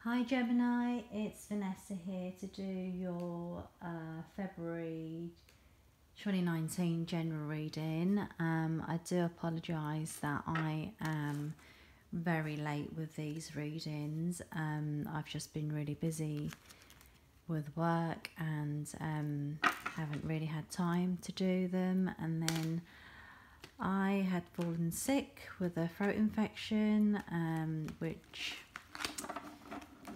Hi Gemini, it's Vanessa here to do your February 2019 general reading. I do apologise that I am very late with these readings. I've just been really busy with work and haven't really had time to do them, and then I had fallen sick with a throat infection, which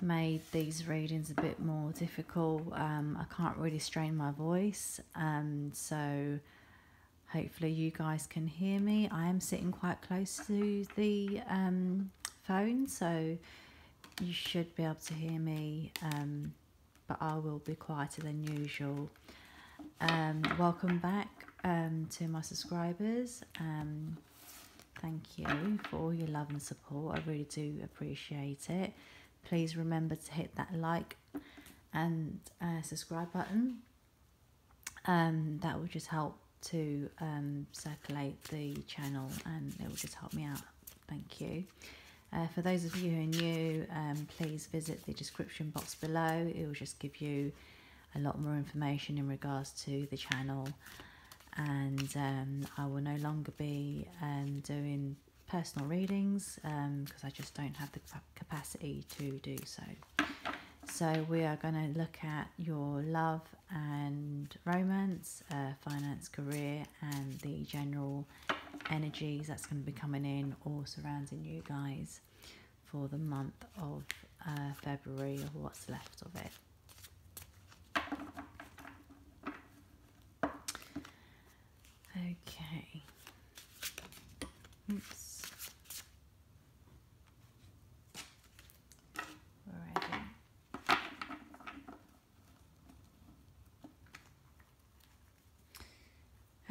made these readings a bit more difficult. I can't really strain my voice, so hopefully you guys can hear me. I am sitting quite close to the phone, so you should be able to hear me, but I will be quieter than usual. Welcome back to my subscribers. Thank you for all your love and support. I really do appreciate it. Please remember to hit that like and subscribe button. That will just help to circulate the channel, and it will just help me out. Thank you. For those of you who are new, please visit the description box below. It will just give you a lot more information in regards to the channel, and I will no longer be doing personal readings because I just don't have the capacity to do so. So we are going to look at your love and romance, finance, career, and the general energies that's going to be coming in or surrounding you guys for the month of February, or what's left of it. Okay. Oops.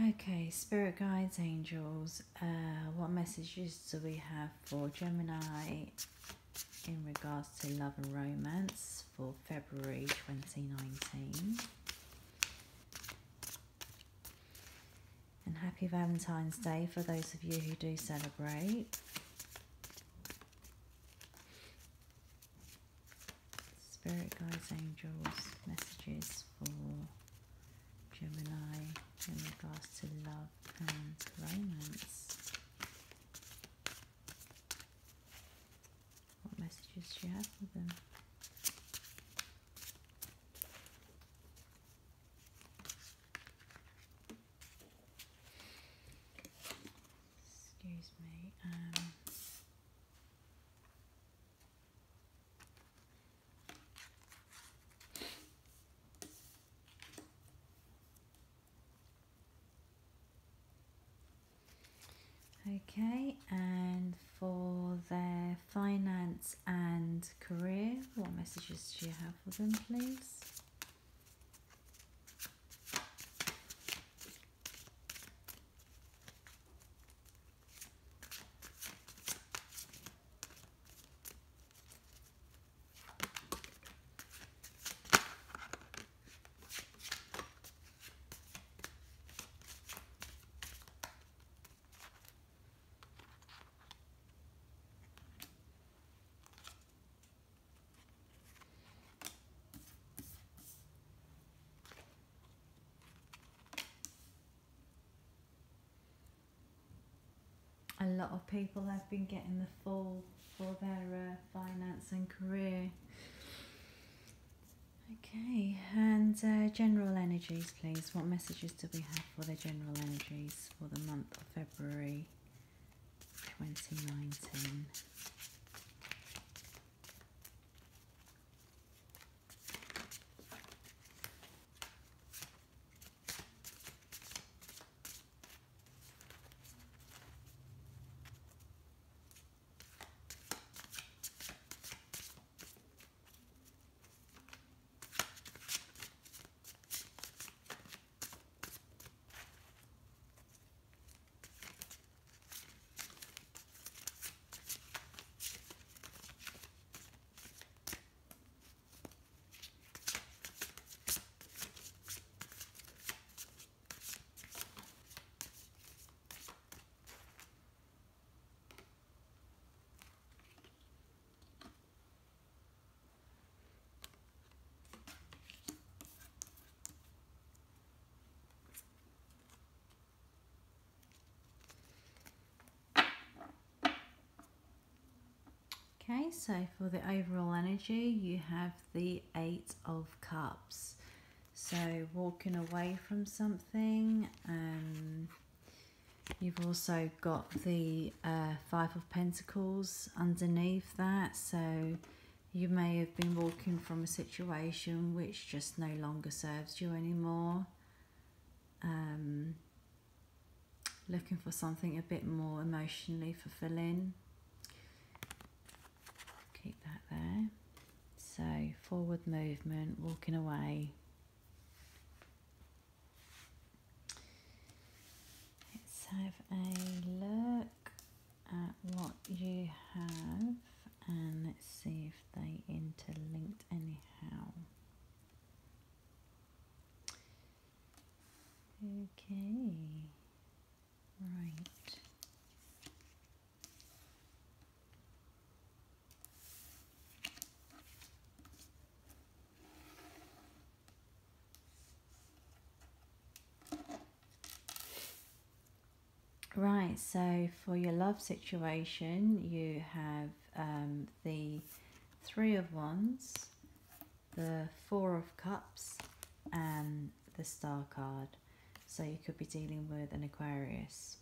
Okay, spirit guides, angels, what messages do we have for Gemini in regards to love and romance for February 2019? And happy Valentine's Day for those of you who do celebrate. Spirit guides, angels, messages for Gemini in regards to love and romance. What messages do you have for them? Excuse me. Okay, and for their finance and career, what messages do you have for them, please? A lot of people have been getting the full for their finance and career. Okay, and general energies, please. What messages do we have for the general energies for the month of February 2019? Okay, so for the overall energy, you have the Eight of Cups. So walking away from something. You've also got the Five of Pentacles underneath that. So you may have been walking from a situation which just no longer serves you anymore. Looking for something a bit more emotionally fulfilling. Keep that there. So forward movement, walking away. Let's have a look at what you have and let's see if they interlinked anyhow. Okay, right. Right, so for your love situation, you have the Three of Wands, the Four of Cups, and the Star card. So you could be dealing with an Aquarius.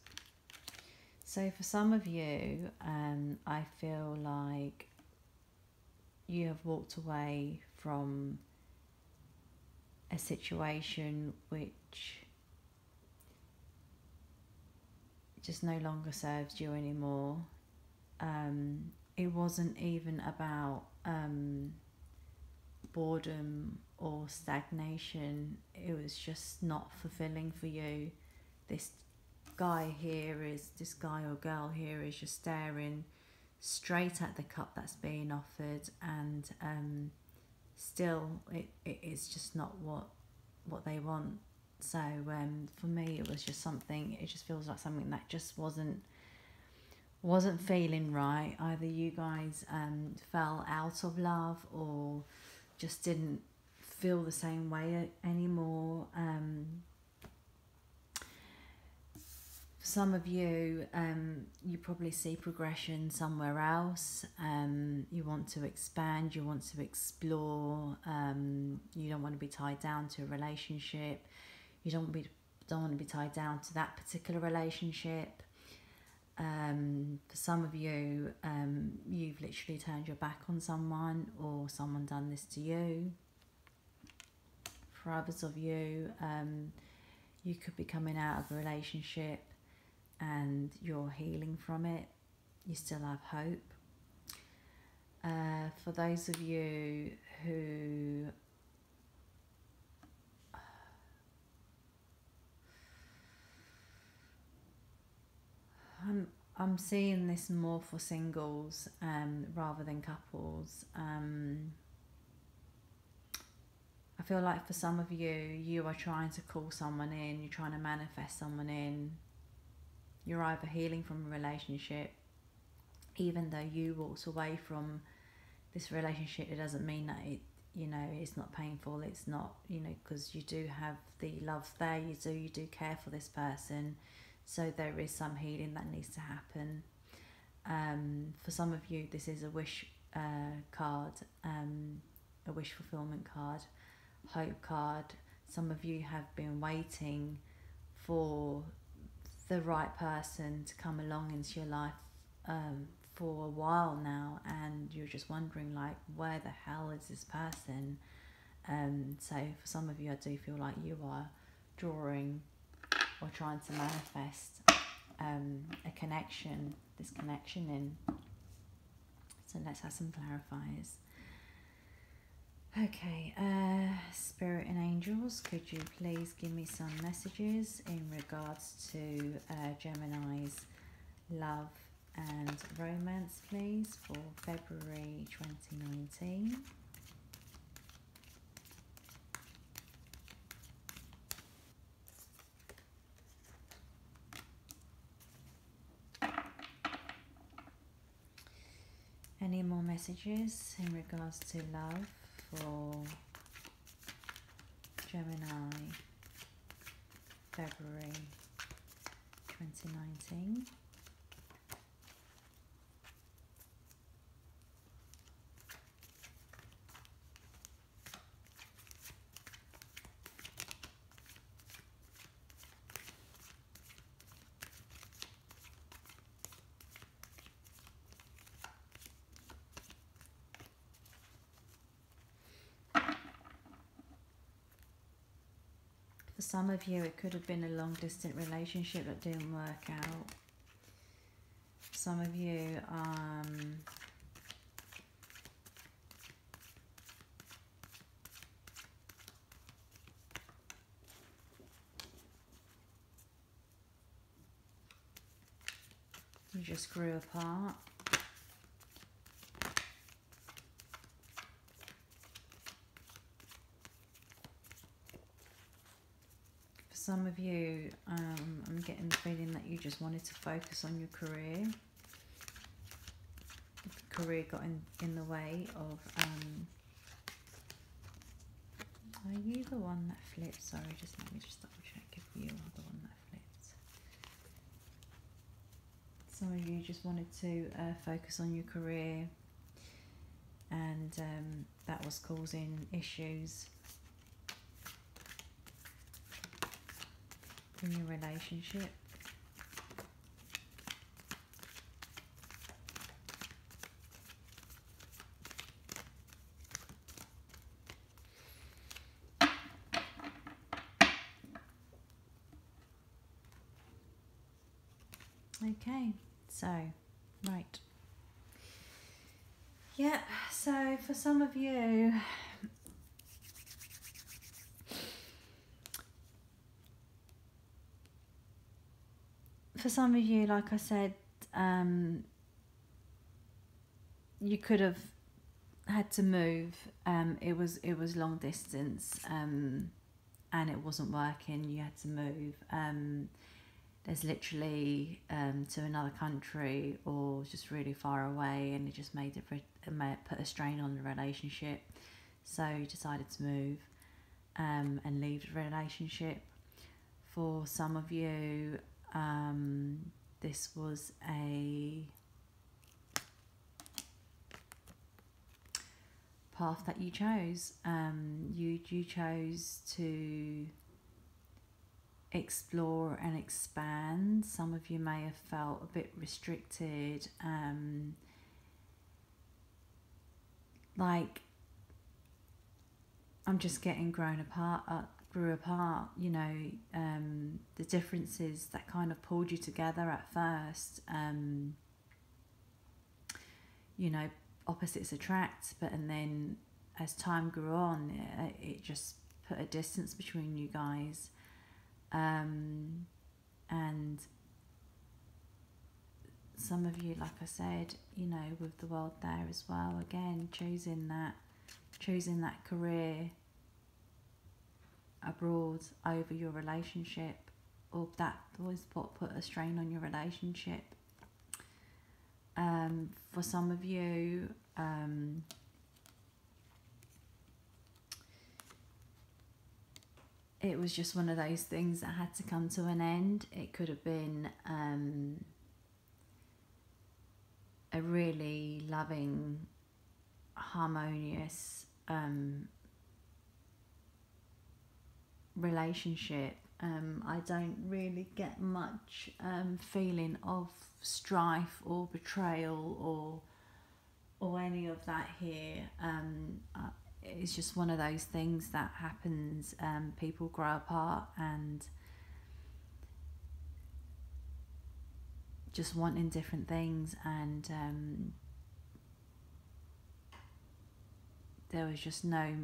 So for some of you, I feel like you have walked away from a situation which just no longer serves you anymore. It wasn't even about boredom or stagnation. It was just not fulfilling for you. This guy or girl here is just staring straight at the cup that's being offered, and still it is just not what they want. So for me, it was just something, it just feels like something that just wasn't feeling right. Either you guys fell out of love or just didn't feel the same way anymore. For some of you, you probably see progression somewhere else. You want to expand, you want to explore. You don't want to be tied down to a relationship. You don't want to be tied down to that particular relationship. For some of you, you've literally turned your back on someone, or someone done this to you. For others of you, you could be coming out of a relationship and you're healing from it. You still have hope. For those of you who I'm seeing this more for singles rather than couples. I feel like for some of you, you are trying to call someone in, you're trying to manifest someone in. You're either healing from a relationship, even though you walked away from this relationship, it doesn't mean that it's not painful. It's not, because you do have the love there, you do care for this person. So there is some healing that needs to happen. For some of you, this is a wish card, a wish fulfillment card, hope card. Some of you have been waiting for the right person to come along into your life for a while now, and you're just wondering, like, where the hell is this person? So for some of you, I do feel like you are drawing or trying to manifest a connection, this connection in. So let's have some clarifiers. Okay, Spirit and Angels, could you please give me some messages in regards to Gemini's love and romance, please, for February 2019. Any more messages in regards to love for Gemini, February 2019? some of you, it could have been a long distant relationship that didn't work out. Some of you, you just grew apart. Some of you, I'm getting the feeling that you just wanted to focus on your career. The career got in the way of... are you the one that flipped? Sorry, just let me just double check if you are the one that flipped. Some of you just wanted to focus on your career, and that was causing issues in your relationship. Okay, so, right. Yeah, so for some of you, like I said, you could have had to move. It was long distance, and it wasn't working. You had to move. There's literally to another country or just really far away, and it just put a strain on the relationship. So you decided to move and leave the relationship. For some of you, this was a path that you chose. You chose to explore and expand. Some of you may have felt a bit restricted, like I'm just getting grew apart, you know. The differences that kind of pulled you together at first, you know, opposites attract, and then as time grew on, it just put a distance between you guys. And some of you, like I said, you know, with the world there as well, again, choosing that career abroad over your relationship, or that was what put a strain on your relationship. For some of you, it was just one of those things that had to come to an end. It could have been a really loving, harmonious relationship. I don't really get much feeling of strife or betrayal or any of that here. It's just one of those things that happens. People grow apart and just wanting different things, and there was just no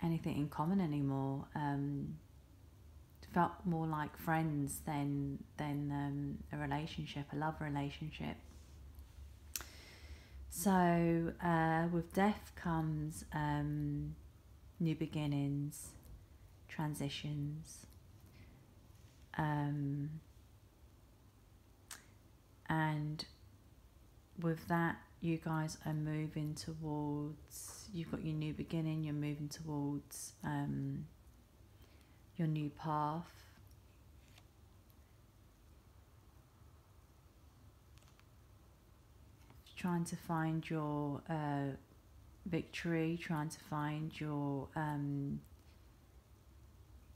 anything in common anymore. Felt more like friends than a relationship, a love relationship. So with death comes new beginnings, transitions, and with that, you guys are moving towards, you've got your new beginning, you're moving towards your new path. Trying to find your victory, trying to find your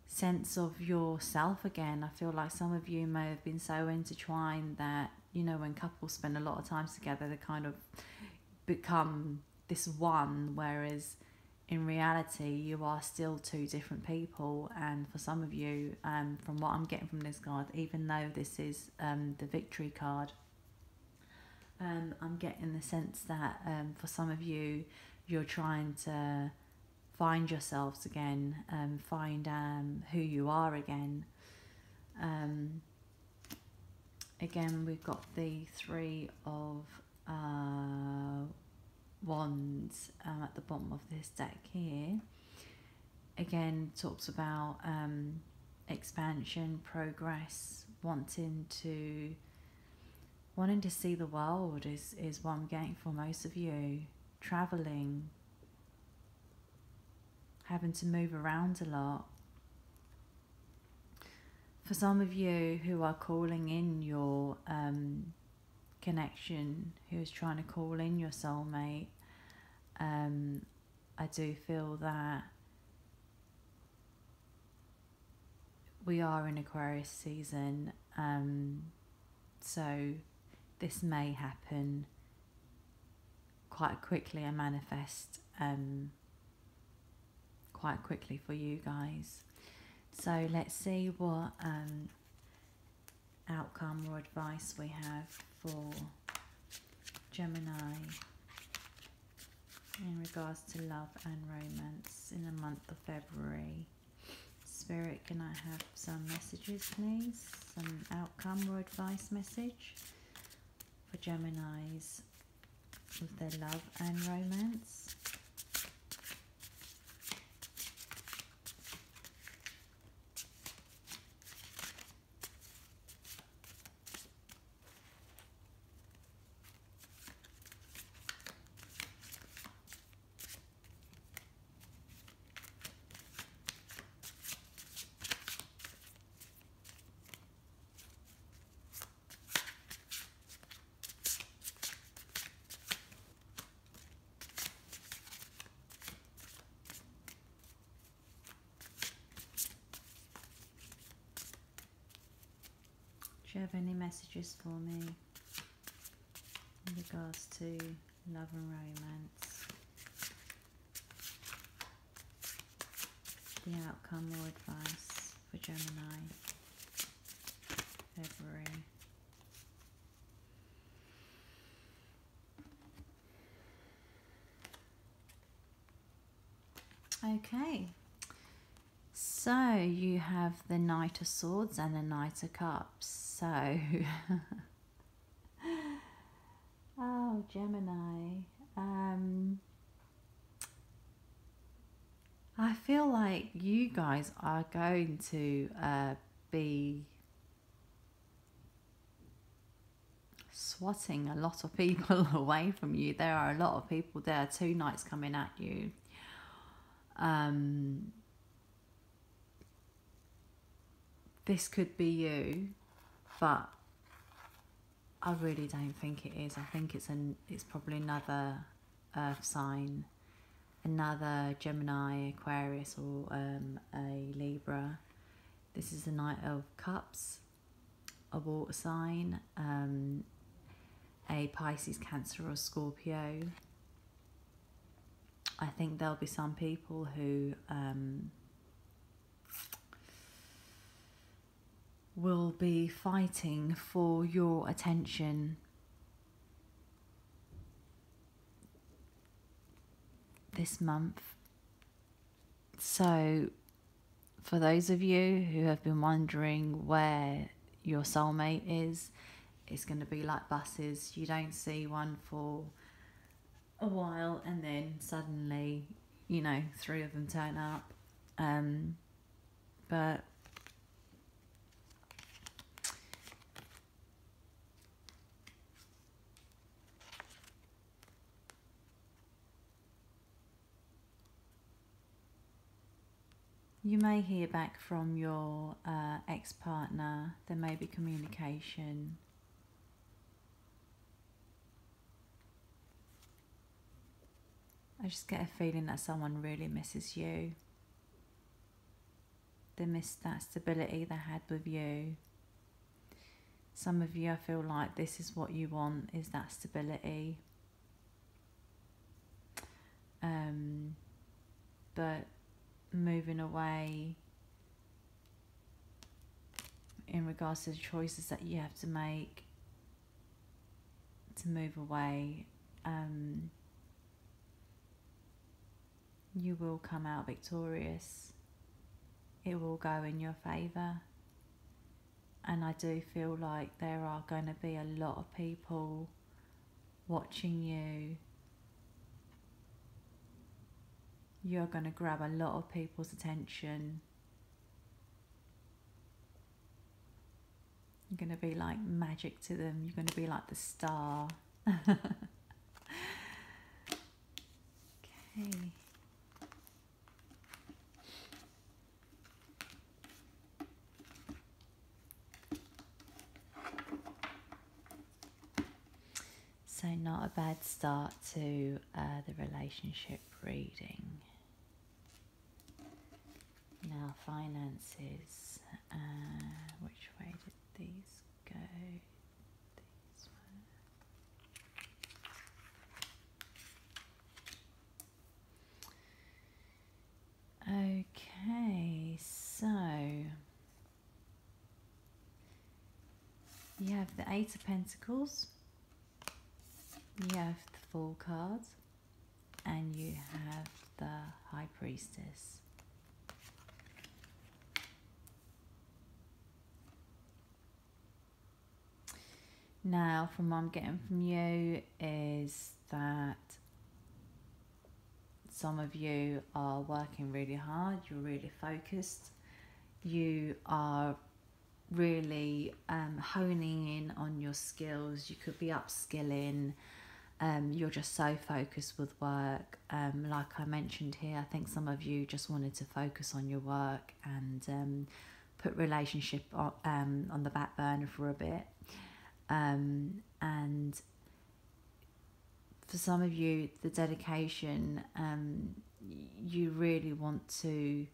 sense of yourself again. I feel like some of you may have been so intertwined that, you know, when couples spend a lot of time together, they kind of become this one, whereas in reality you are still two different people. And for some of you, from what I'm getting from this card, even though this is the victory card, I'm getting the sense that for some of you, you're trying to find yourselves again, find who you are again. Again, we've got the Three of Wands at the bottom of this deck here. Again, talks about expansion, progress, wanting to see the world is what I'm getting for most of you. Traveling, having to move around a lot. For some of you who are calling in your connection, who is trying to call in your soulmate, I do feel that we are in Aquarius season, so this may happen quite quickly and manifest quite quickly for you guys. So let's see what outcome or advice we have for Gemini in regards to love and romance in the month of February. Spirit, can I have some messages, please? Some outcome or advice message for Geminis with their love and romance. Do you have any messages for me in regards to love and romance? The outcome or advice for Gemini, February. Okay. So you have the Knight of Swords and the Knight of Cups. So, oh, Gemini. I feel like you guys are going to be swatting a lot of people away from you. There are a lot of people there. Two knights coming at you. This could be you, but I really don't think it is. I think it's probably another earth sign, another Gemini, Aquarius, or a Libra. This is the Knight of Cups, a water sign, a Pisces, Cancer, or Scorpio. I think there'll be some people who will be fighting for your attention this month. So for those of you who have been wondering where your soulmate is, it's going to be like buses. You don't see one for a while and then suddenly, you know, 3 of them turn up. But you may hear back from your ex-partner. There may be communication. I just get a feeling that someone really misses you. They miss that stability they had with you. Some of you, I feel like this is what you want, is that stability. but moving away in regards to the choices that you have to make to move away, you will come out victorious. It will go in your favour. And I do feel like there are going to be a lot of people watching you. You're going to grab a lot of people's attention. You're going to be like magic to them. You're going to be like the star. Okay. So not a bad start to the relationship reading. Now finances. Which way did these go? These were. Okay, so you have the Eight of Pentacles. You have the Fool card, and you have the High Priestess. Now, from what I'm getting from you is that some of you are working really hard, you're really focused, you are really honing in on your skills, you could be upskilling. You're just so focused with work. Like I mentioned here, I think some of you just wanted to focus on your work and put relationship on the back burner for a bit. And for some of you, the dedication, you really want to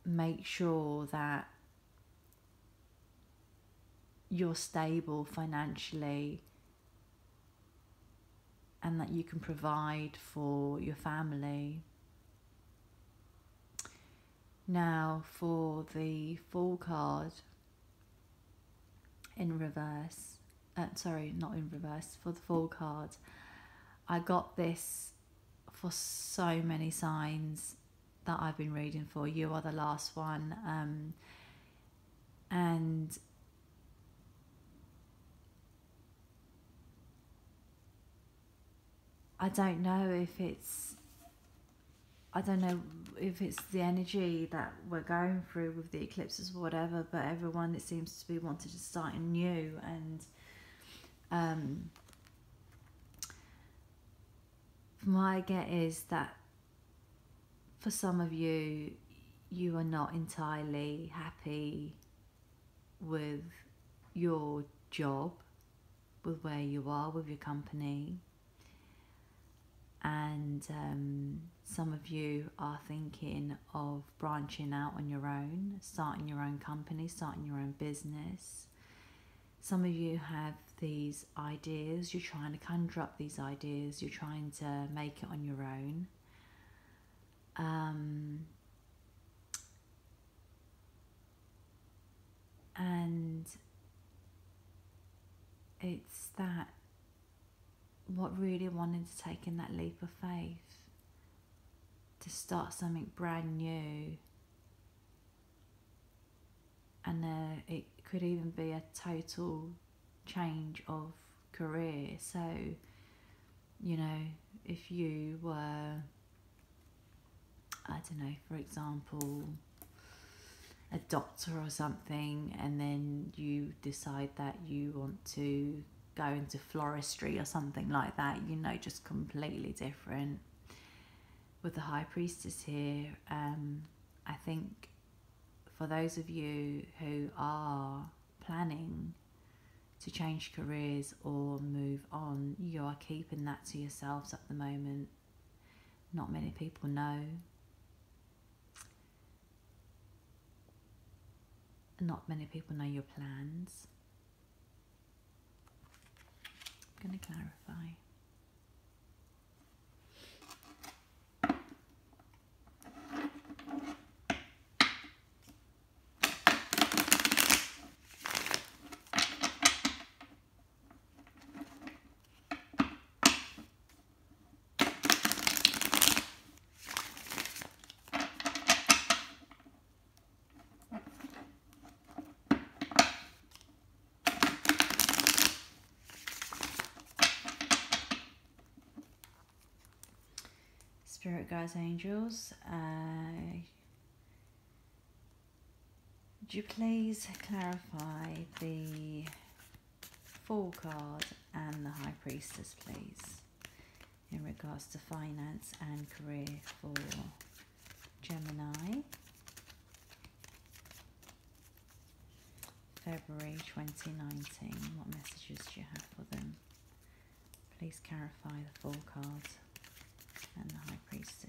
make sure that you're stable financially and that you can provide for your family. Now, for the Fool card in reverse, sorry, not in reverse, for the Fool card, I got this for so many signs that I've been reading for. You are the last one. And I don't know if it's the energy that we're going through with the eclipses or whatever, but everyone, it seems to be wanting to start anew. And from what I get is that for some of you, you are not entirely happy with your job, with where you are, with your company. And some of you are thinking of branching out on your own, starting your own company, starting your own business. Some of you have these ideas, you're trying to conjure up these ideas, you're trying to make it on your own. And it's that what really wanted to take in that leap of faith to start something brand new, and it could even be a total change of career. So, you know, if you were, I don't know, for example, a doctor or something, and then you decide that you want to go into floristry or something like that, you know, just completely different. With the High Priestess here, I think for those of you who are planning to change careers or move on, you are keeping that to yourselves at the moment. Not many people know. Not many people know your plans. I'm going to clarify. Spirit guides, angels, would you please clarify the Fool card and the High Priestess, please, in regards to finance and career for Gemini, February 2019. What messages do you have for them? Please clarify the Fool card and the High Priestess.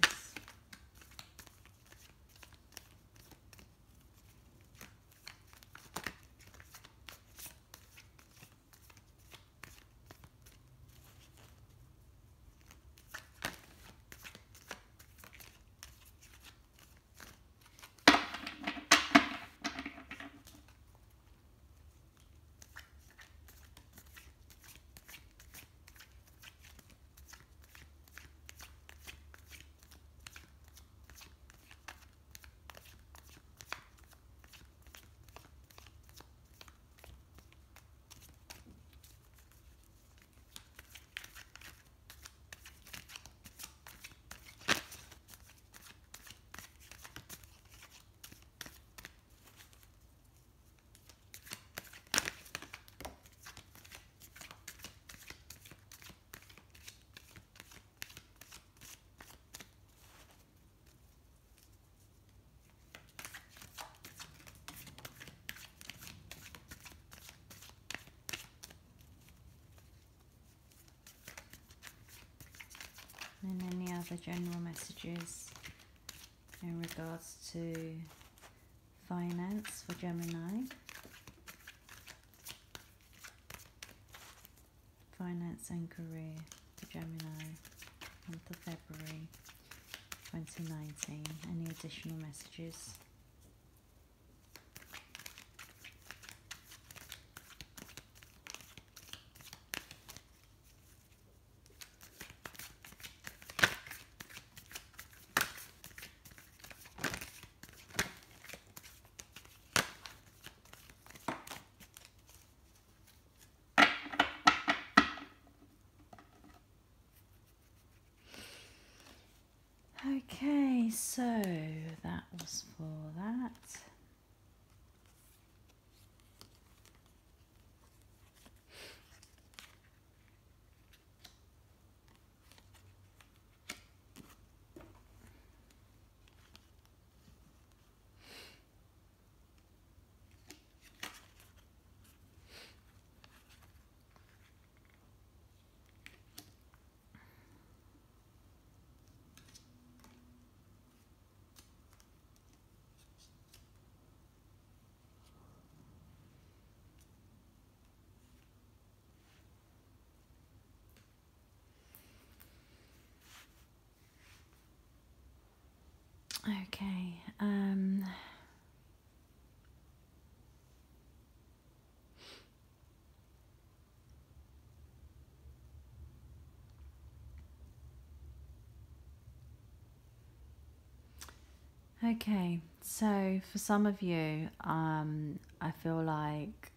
And any other general messages in regards to finance for Gemini, finance and career for Gemini, month of February 2019. Any additional messages? Okay, so that was for that. Okay, okay, so for some of you, I feel like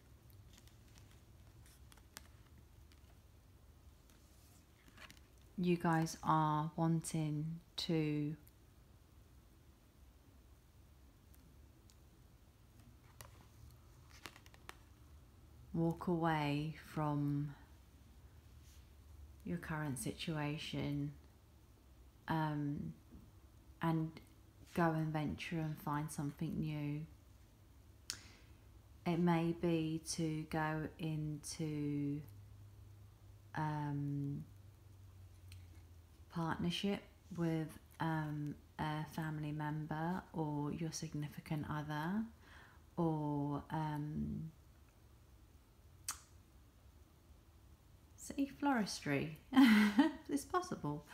you guys are wanting to walk away from your current situation, and go and venture and find something new. It may be to go into partnership with a family member or your significant other, or see, floristry. It's possible.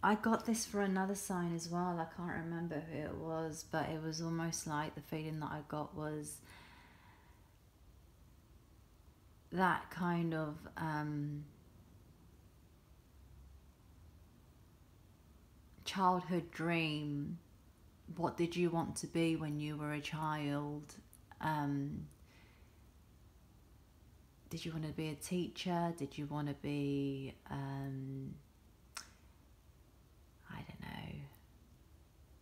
I got this for another sign as well. I can't remember who it was, but it was almost like the feeling that I got was that kind of childhood dream. What did you want to be when you were a child? did you want to be a teacher? Did you want to be, I don't know,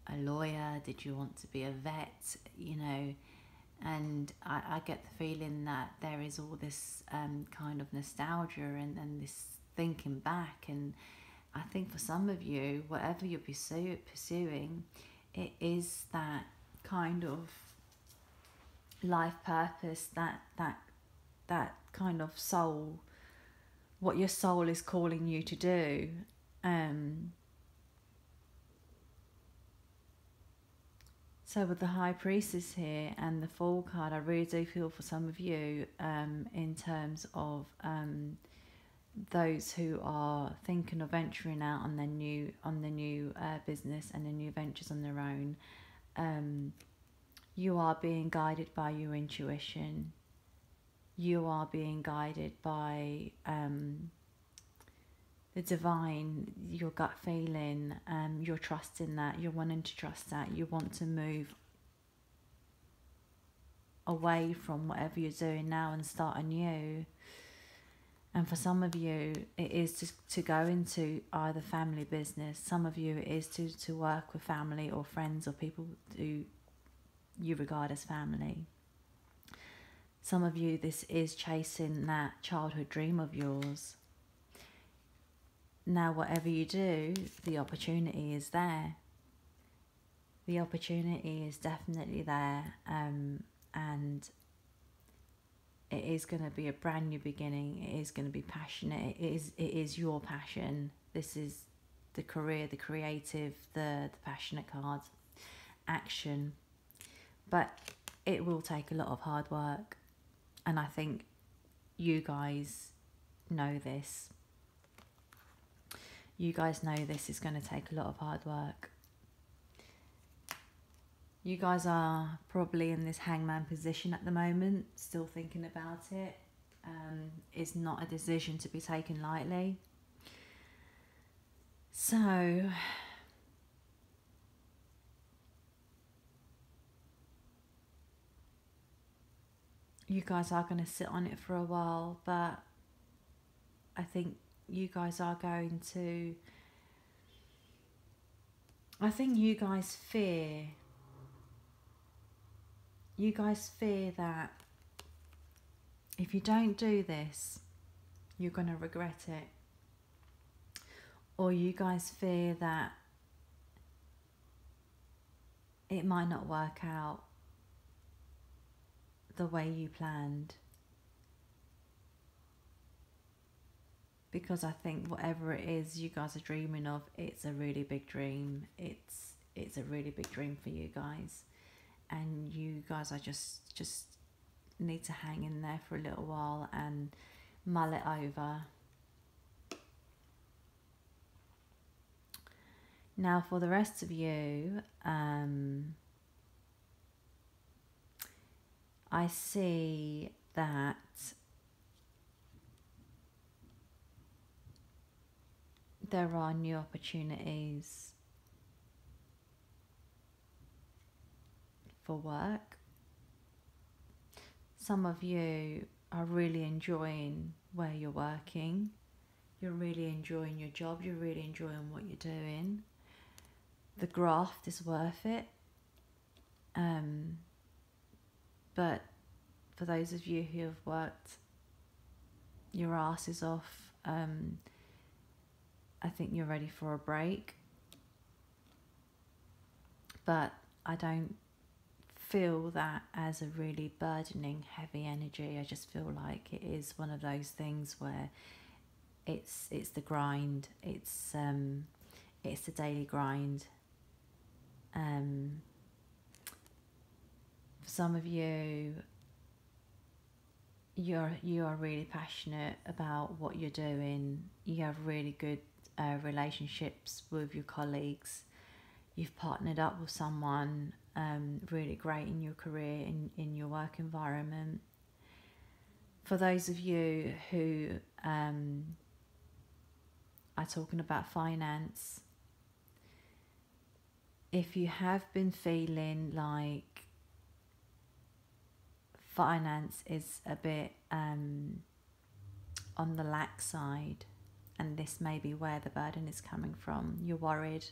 a lawyer? Did you want to be a vet? You know, and I get the feeling that there is all this kind of nostalgia and this thinking back. And I think for some of you, whatever you're pursuing, it is that kind of life purpose, that kind of soul, what your soul is calling you to do. So with the High Priestess here and the Fool card, I really do feel for some of you in terms of those who are thinking of venturing out on their new business and their new ventures on their own. You are being guided by your intuition. You are being guided by the divine, your gut feeling. You're trusting that. You're wanting to trust that. You want to move away from whatever you're doing now and start anew. And for some of you, it is to go into either family business. Some of you, it is to work with family or friends or people who you regard as family. Some of you, this is chasing that childhood dream of yours. Now, whatever you do, the opportunity is there. The opportunity is definitely there, and it is going to be a brand new beginning. It is going to be passionate. It is your passion. This is the career, the creative, the passionate card, action. But it will take a lot of hard work. And I think you guys know this. You guys know this is going to take a lot of hard work. You guys are probably in this hangman position at the moment, still thinking about it. It's not a decision to be taken lightly. So, you guys are going to sit on it for a while, but I think you guys are going to... I think you guys fear that if you don't do this, you're going to regret it. Or you guys fear that it might not work out the way you planned. Because I think whatever it is you guys are dreaming of, it's a really big dream. It's a really big dream for you guys. And you guys are just need to hang in there for a little while and mull it over. Now for the rest of you, I see that there are new opportunities for work. Some of you are really enjoying where you're working. You're really enjoying your job. You're really enjoying what you're doing. The graft is worth it. But for those of you who have worked your asses off, I think you're ready for a break. But I don't feel that as a really burdening, heavy energy. I just feel like it is one of those things where it's the grind. It's the daily grind. For some of you, you are really passionate about what you're doing. You have really good relationships with your colleagues. You've partnered up with someone really great in your career, in your work environment. For those of you who are talking about finance, if you have been feeling like finance is a bit on the lack side, and this may be where the burden is coming from. You're worried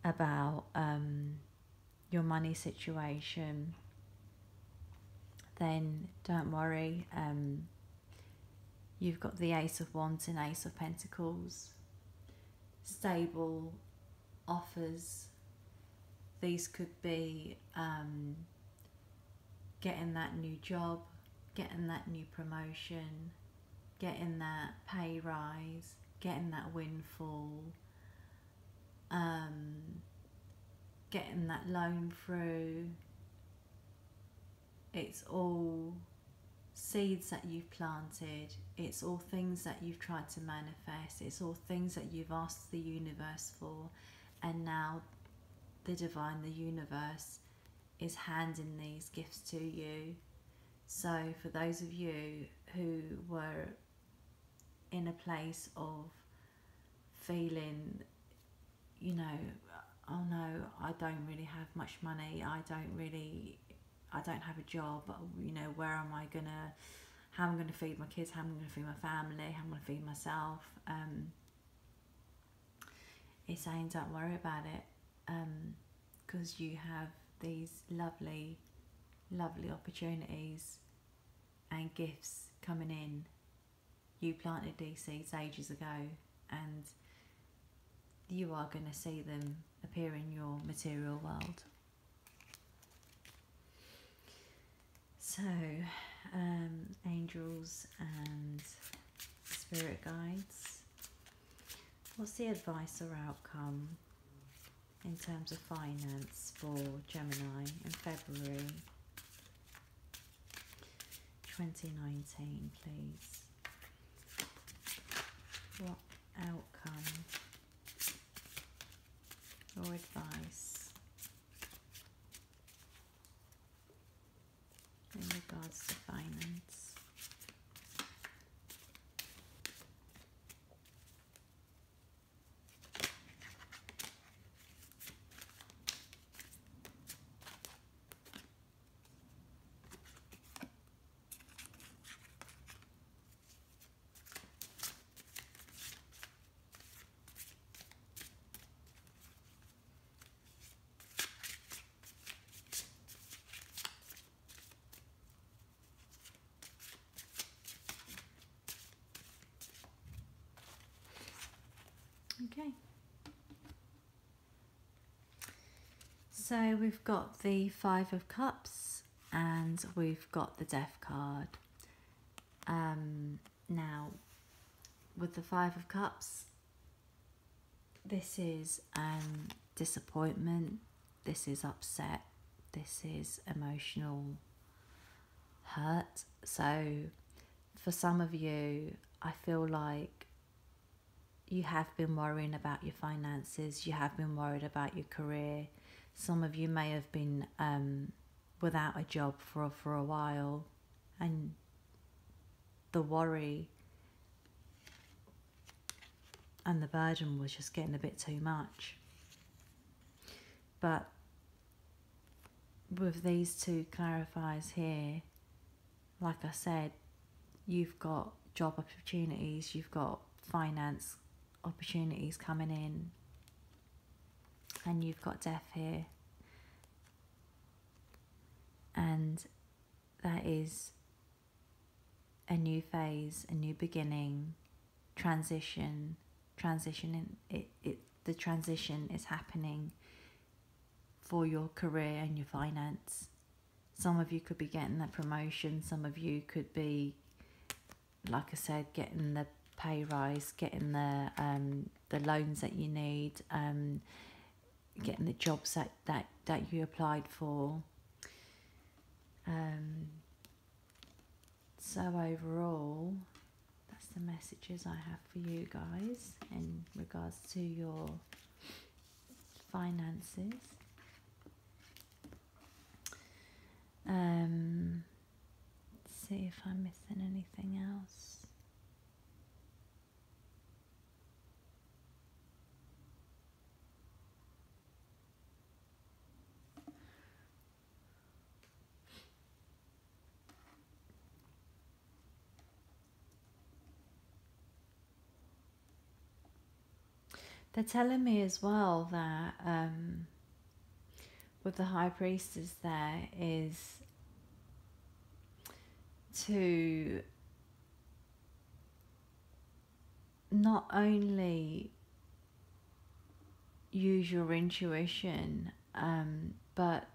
about your money situation, then don't worry. You've got the Ace of Wands and Ace of Pentacles. Stable offers. These could be getting that new job, getting that new promotion, getting that pay rise, getting that windfall, getting that loan through. It's all seeds that you've planted. It's all things that you've tried to manifest. It's all things that you've asked the universe for, and now the divine, the universe, is handing these gifts to you. So for those of you who were in a place of feeling, you know, oh no, I don't really have much money, I don't have a job, you know, where am I gonna, how am I gonna feed my kids, how am I gonna feed my family, how am I gonna feed myself? It's saying don't worry about it, because you have these lovely opportunities and gifts coming in. You planted these seeds ages ago, and you are going to see them appear in your material world. So, angels and spirit guides, what's the advice or outcome in terms of finance for Gemini in February 2019, please? What outcome or advice in regards to finance? Okay, so we've got the Five of Cups and we've got the Death card. Now, with the Five of Cups, this is disappointment, this is upset, this is emotional hurt. So for some of you, I feel like you have been worrying about your finances, you have been worried about your career. Some of you may have been without a job for a while, and the worry and the burden was just getting a bit too much. But with these two clarifiers here, like I said, you've got job opportunities, you've got finance opportunities coming in, and you've got death here, and that is a new phase, a new beginning, transition. The transition is happening for your career and your finance. Some of you could be getting that promotion, some of you could be, like I said, getting the pay rise, getting the loans that you need, getting the jobs that you applied for. So overall, that's the messages I have for you guys in regards to your finances. See if I'm missing anything else. They're telling me as well that with the High Priestess there is to not only use your intuition, but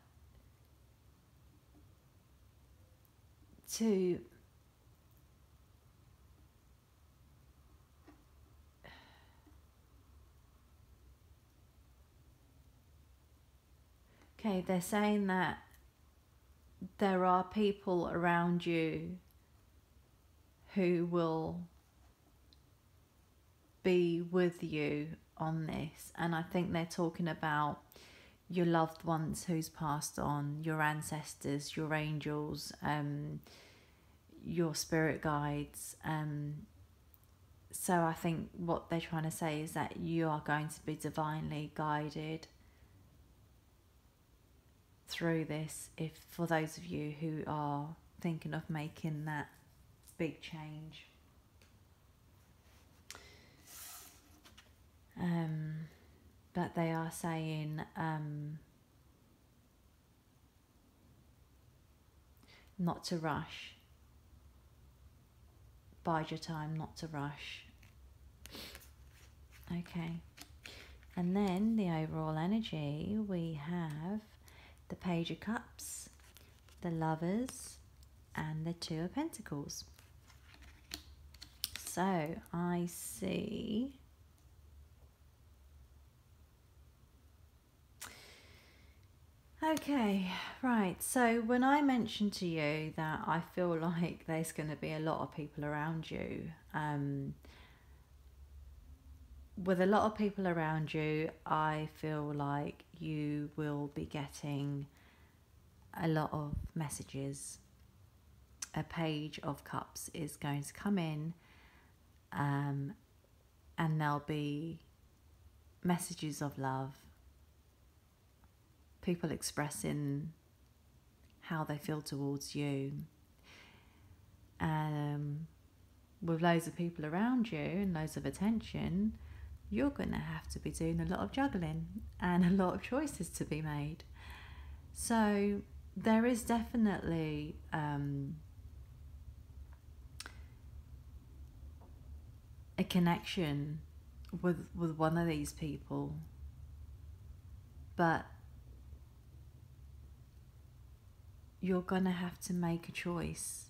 to they're saying that there are people around you who will be with you on this, and I think they're talking about your loved ones who's passed on, your ancestors, your angels, your spirit guides. So I think what they're trying to say is that you are going to be divinely guided through this, if for those of you who are thinking of making that big change. But they are saying not to rush. Bide your time, not to rush. Okay. And then the overall energy, we have the Page of Cups, the Lovers, and the Two of Pentacles. So I see okay, right, so when I mentioned to you that I feel like there's going to be a lot of people around you, with a lot of people around you, I feel like you will be getting a lot of messages. A Page of Cups is going to come in, and there'll be messages of love, people expressing how they feel towards you. With loads of people around you and loads of attention, you're going to have to be doing a lot of juggling and a lot of choices to be made. So there is definitely a connection with one of these people, but you're going to have to make a choice.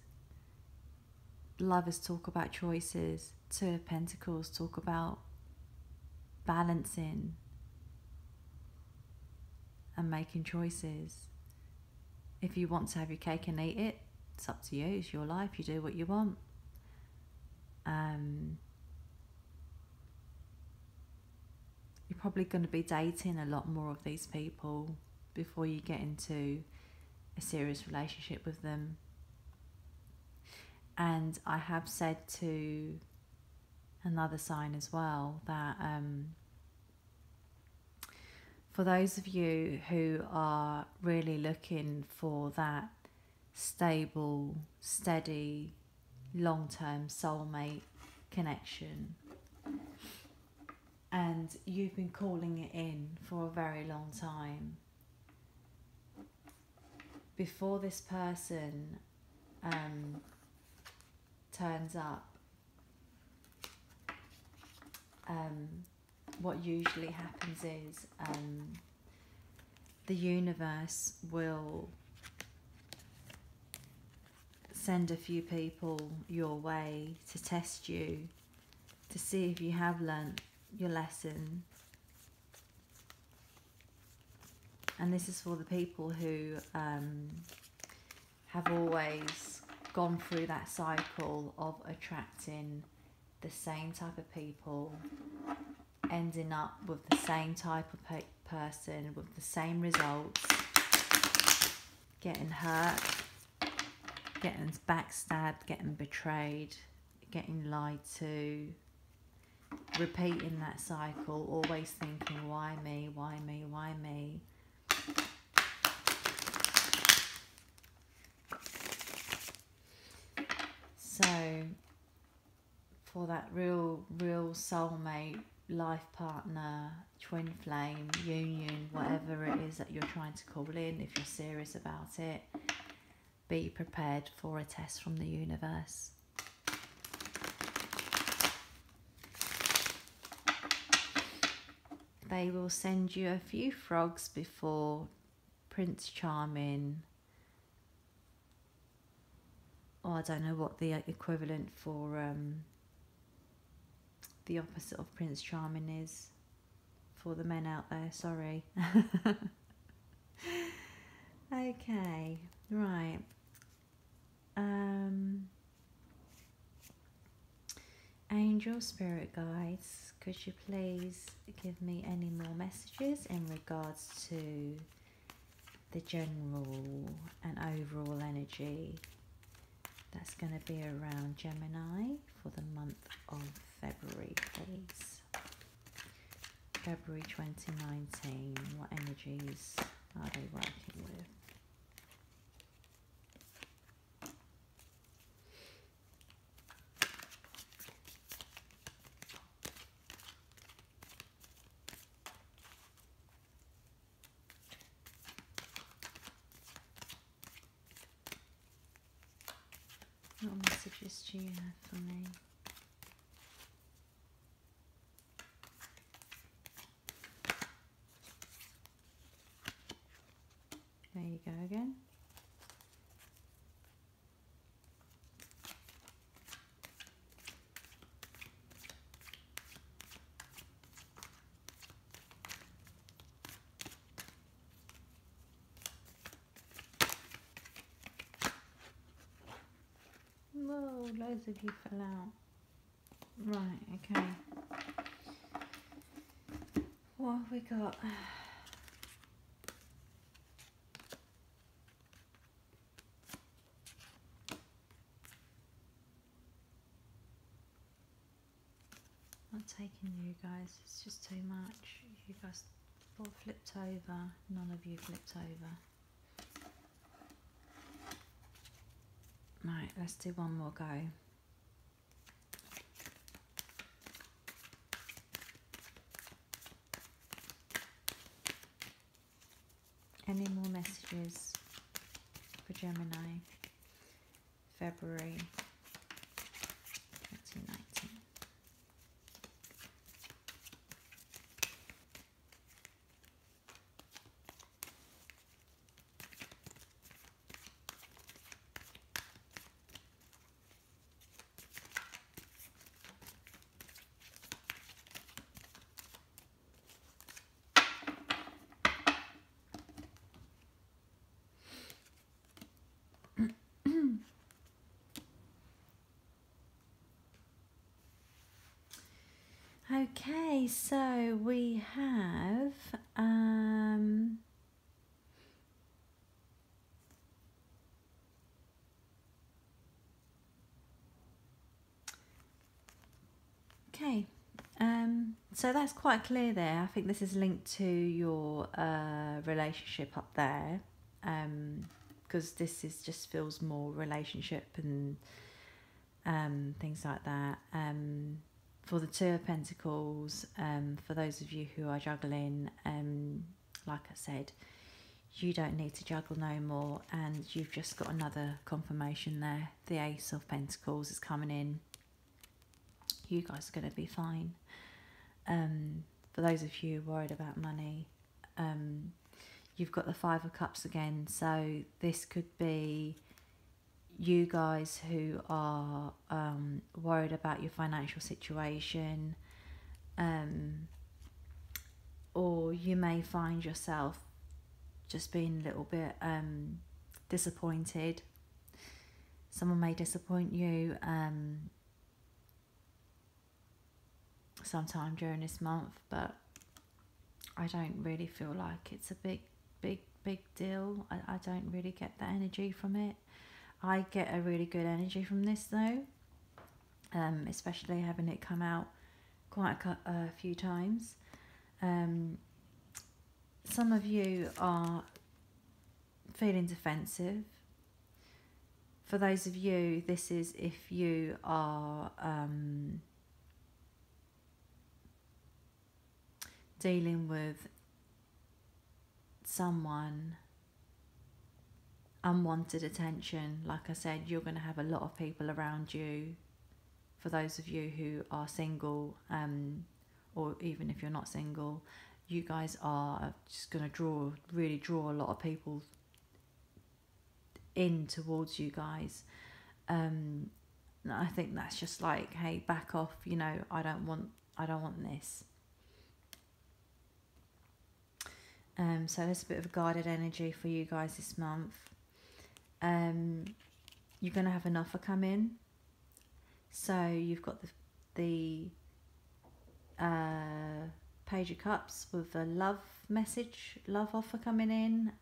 Lovers talk about choices. Two of Pentacles talk about balancing and making choices. If you want to have your cake and eat it, it's up to you. It's your life. You do what you want. You're probably going to be dating a lot more of these people before you get into a serious relationship with them. And I have said to another sign as well that for those of you who are really looking for that stable, steady, long-term soulmate connection, and you've been calling it in for a very long time, before this person turns up, what usually happens is the universe will send a few people your way to test you, to see if you have learnt your lesson. And this is for the people who have always gone through that cycle of attracting the same type of people, ending up with the same type of person with the same results, getting hurt, getting backstabbed, getting betrayed, getting lied to, repeating that cycle, always thinking, why me, why me, why me? So for that real soulmate life partner, twin flame, union, whatever it is that you're trying to call in, if you're serious about it, be prepared for a test from the universe. They will send you a few frogs before Prince Charming, or I don't know what the equivalent for the opposite of Prince Charming is for the men out there, sorry. Okay, right. Angel Spirit Guides, could you please give me any more messages in regards to the general and overall energy that's going to be around Gemini for the month of February, please? February 2019, what energies are they working with? What messages do you have for me? There you go again. Whoa, loads of you fell out. Right, okay. What have we got? Not taking you guys, it's just too much. You guys all flipped over, none of you flipped over. Right, let's do one more go. Any more messages for Gemini, February 2019? Okay, so we have okay, so that's quite clear there. I think this is linked to your relationship up there, because this is just feels more relationship and things like that. For the Two of Pentacles, for those of you who are juggling, like I said, you don't need to juggle no more, and you've just got another confirmation there. The Ace of Pentacles is coming in. You guys are going to be fine. For those of you worried about money, you've got the Five of Cups again, so this could be you guys who are worried about your financial situation, or you may find yourself just being a little bit disappointed. Someone may disappoint you sometime during this month, but I don't really feel like it's a big deal. I don't really get that energy from it. I get a really good energy from this though, especially having it come out quite a few times. Some of you are feeling defensive. For those of you, this is if you are dealing with someone, unwanted attention. Like I said, you're going to have a lot of people around you. For those of you who are single, or even if you're not single, you guys are just going to really draw a lot of people in towards you guys. I think that's just like, hey, back off, you know, I don't want this. So there's a bit of a guided energy for you guys this month. You're going to have an offer come in. So you've got the Page of Cups with a love offer coming in.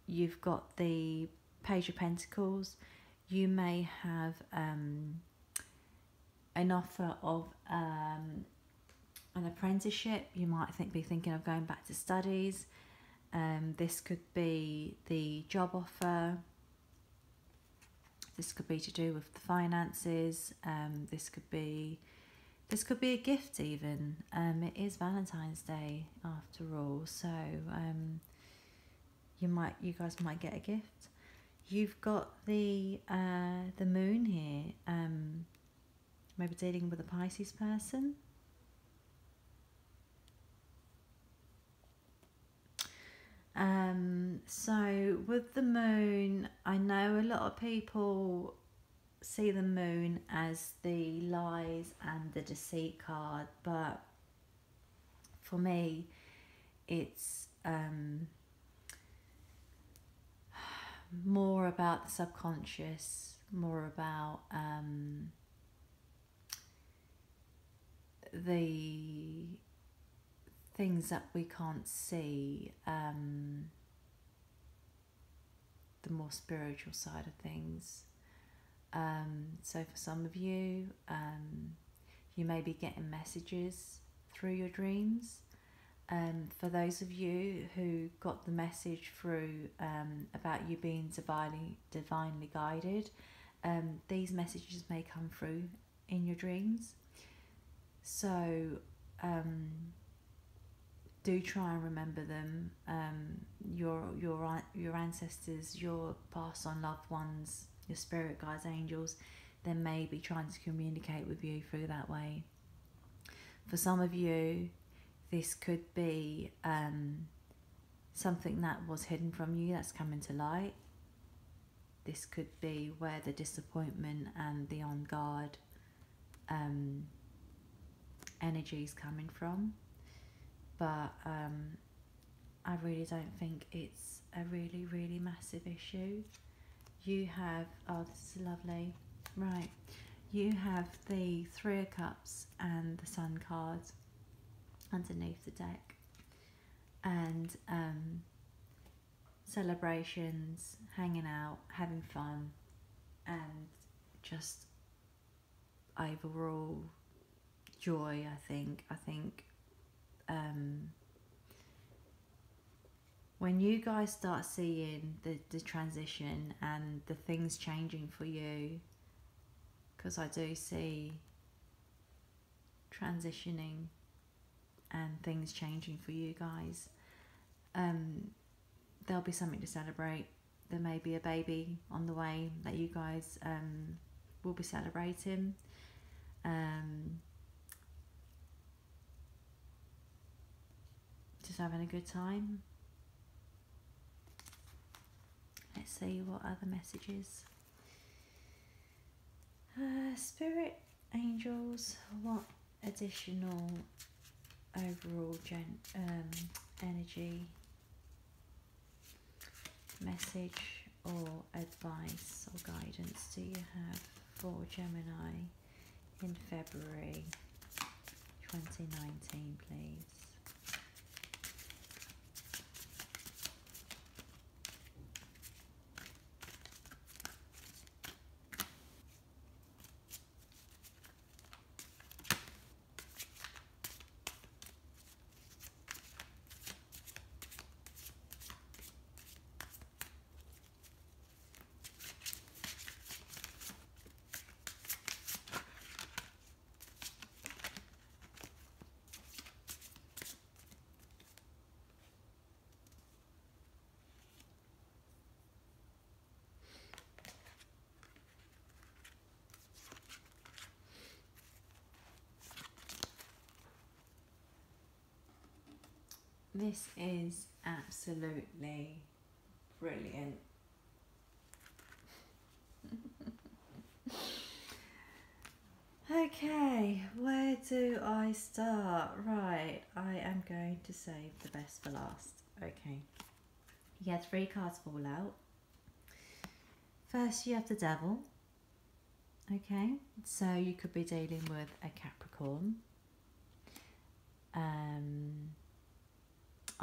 You've got the Page of Pentacles. You may have an offer of an apprenticeship. You might be thinking of going back to studies. This could be the job offer. This could be to do with the finances. This could be a gift even. It is Valentine's Day after all, so you guys might get a gift. You've got the moon here. Maybe dealing with a Pisces person. So with the moon, I know a lot of people see the moon as the lies and the deceit card, but for me it's more about the subconscious, more about the things that we can't see, the more spiritual side of things. So for some of you, you may be getting messages through your dreams. For those of you who got the message through about you being divinely guided, these messages may come through in your dreams. So do try and remember them. Your ancestors, your past on loved ones, your spirit guides, angels, they may be trying to communicate with you through that way. For some of you, this could be something that was hidden from you that's coming to light. This could be where the disappointment and the on guard energy is coming from. But I really don't think it's a really, really massive issue. You have, oh, this is lovely. Right, you have the Three of Cups and the Sun cards underneath the deck. And celebrations, hanging out, having fun, and just overall joy, I think. When you guys start seeing the transition and the things changing for you, because I do see transitioning and things changing for you guys, there'll be something to celebrate. There may be a baby on the way that you guys will be celebrating. Just having a good time. Let's see what other messages. Spirit, angels, what additional overall energy, message or advice or guidance do you have for Gemini in February 2019, please? This is absolutely brilliant. Okay, where do I start? Right, I am going to save the best for last. Okay, you had 3 cards fall out. First, you have the Devil. Okay, so you could be dealing with a Capricorn.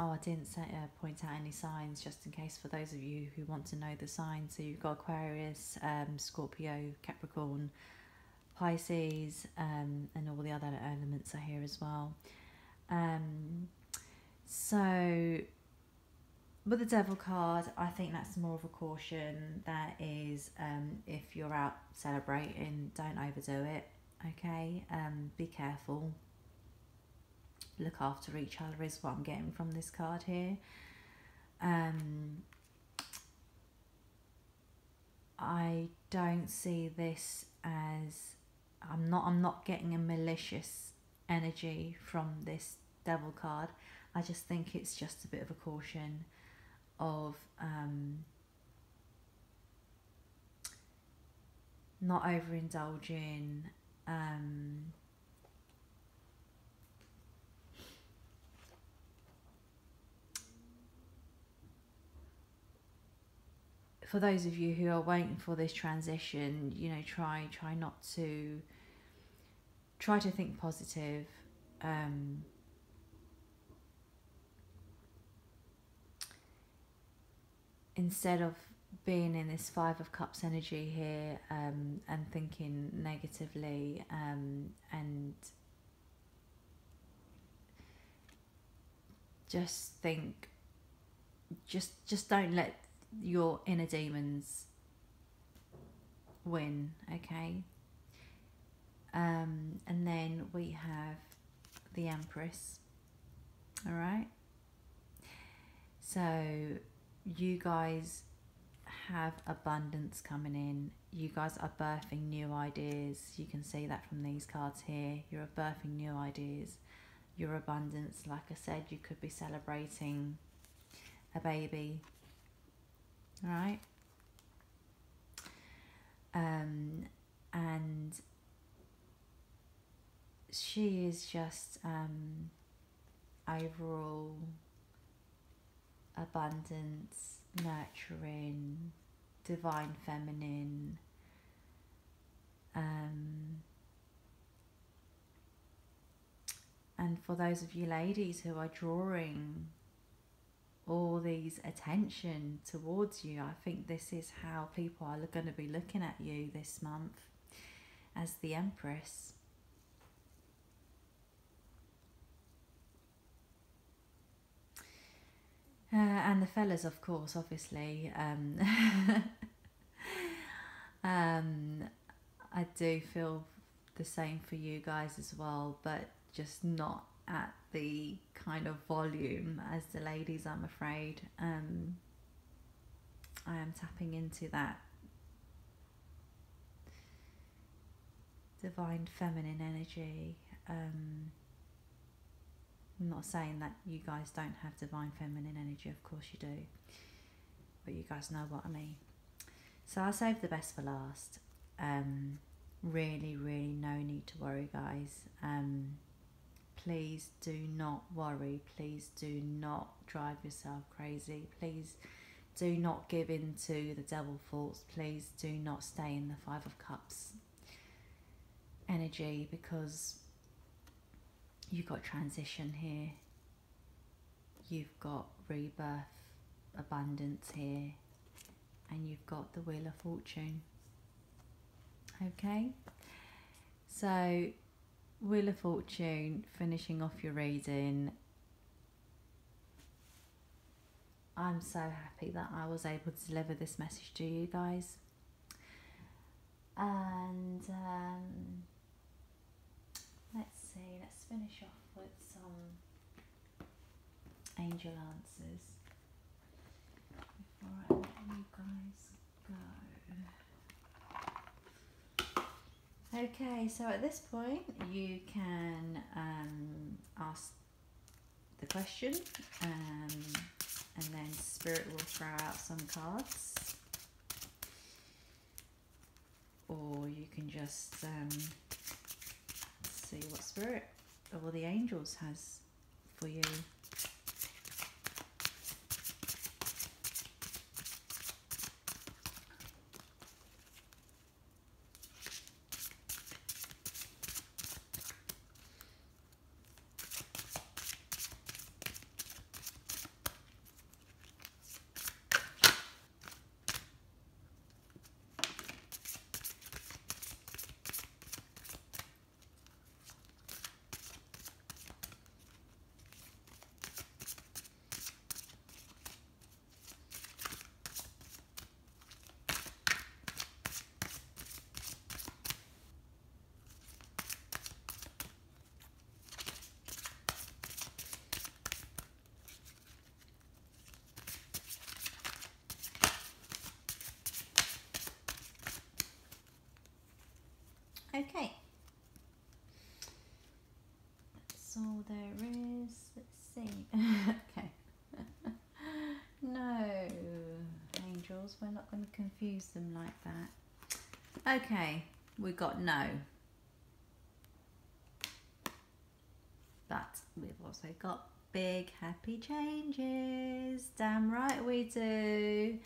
Oh, I didn't point out any signs, just in case for those of you who want to know the signs. So you've got Aquarius, Scorpio, Capricorn, Pisces, and all the other elements are here as well. So with the Devil card, I think that's more of a caution. That is, if you're out celebrating, don't overdo it. Okay, be careful. Look after each other is what I'm getting from this card here. I don't see this as, I'm not getting a malicious energy from this Devil card. I just think it's just a bit of a caution of not overindulging, for those of you who are waiting for this transition, you know, try to think positive. Instead of being in this 5 of Cups energy here, and thinking negatively, and just think, just don't let your inner demons win. Okay. And then we have the Empress. All right, so you guys have abundance coming in. You guys are birthing new ideas. You can see that from these cards here. You're birthing new ideas. Your abundance, like I said, you could be celebrating a baby. All right. And she is just overall abundance, nurturing, divine feminine, and for those of you ladies who are drawing all these attention towards you, I think this is how people are going to be looking at you this month, as the Empress. And the fellas, of course, obviously. I do feel the same for you guys as well, but just not at the kind of volume as the ladies, I'm afraid. I am tapping into that divine feminine energy. I'm not saying that you guys don't have divine feminine energy, of course you do, but you guys know what I mean. So I'll save the best for last. Really no need to worry, guys. Please do not worry. Please do not drive yourself crazy. Please do not give in to the devil thoughts. Please do not stay in the 5 of Cups energy, because you've got transition here. You've got rebirth, abundance here, and you've got the Wheel of Fortune. Okay, so Wheel of Fortune, finishing off your reading. I'm so happy that I was able to deliver this message to you guys. And let's see, let's finish off with some angel answers before I let you guys go. Okay, so at this point you can ask the question, and then Spirit will throw out some cards, or you can just see what Spirit or the angels has for you. Okay, that's all there is. Let's see. Okay. No, angels, we're not going to confuse them like that. Okay, we got no. But we've also got big happy changes. Damn right we do.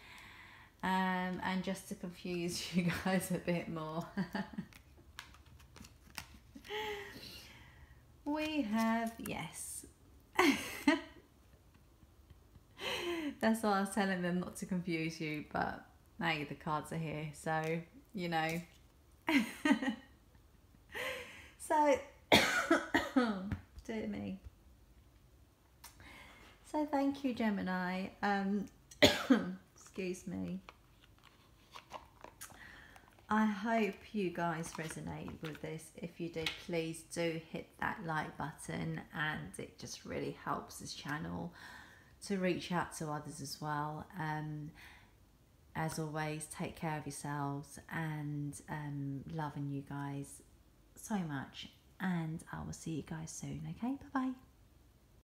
And just to confuse you guys a bit more. We have yes. That's why I was telling them not to confuse you, but hey, the cards are here, so you know. So, dear me. So thank you, Gemini. Excuse me. I hope you guys resonate with this. If you did, please do hit that like button, and it just really helps this channel to reach out to others as well. As always, take care of yourselves, and loving you guys so much, and I will see you guys soon. Okay, bye bye.